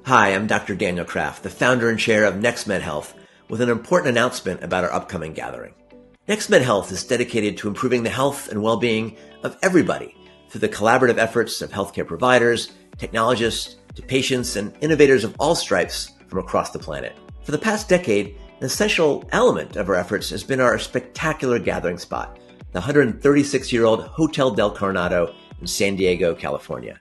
Hi, I'm Dr. Daniel Kraft, the founder and chair of NextMed Health, with an important announcement about our upcoming gathering. NextMed Health is dedicated to improving the health and well-being of everybody through the collaborative efforts of healthcare providers, technologists, to patients, and innovators of all stripes from across the planet. For the past decade, an essential element of our efforts has been our spectacular gathering spot, the 136-year-old Hotel Del Coronado in San Diego, California.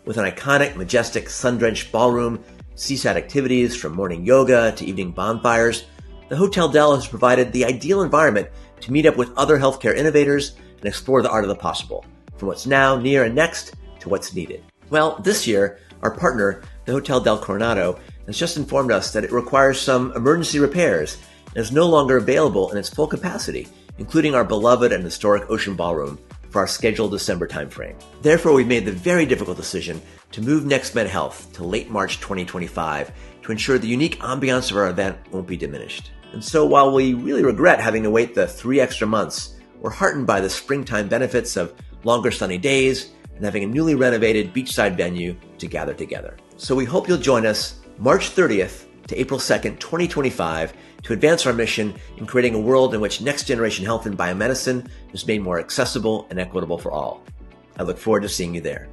With an iconic, majestic, sun-drenched ballroom, seaside activities from morning yoga to evening bonfires, the Hotel Del has provided the ideal environment to meet up with other healthcare innovators and explore the art of the possible, from what's now, near, and next to what's needed. Well, this year, our partner, the Hotel Del Coronado, has just informed us that it requires some emergency repairs and is no longer available in its full capacity, including our beloved and historic Ocean Ballroom, for our scheduled December timeframe. Therefore, we've made the very difficult decision to move NextMed Health to late March 2025 to ensure the unique ambiance of our event won't be diminished. And so while we really regret having to wait the 3 extra months, we're heartened by the springtime benefits of longer sunny days and having a newly renovated beachside venue to gather together. So we hope you'll join us March 30th to April 2nd, 2025, to advance our mission in creating a world in which next-generation health and biomedicine is made more accessible and equitable for all. I look forward to seeing you there.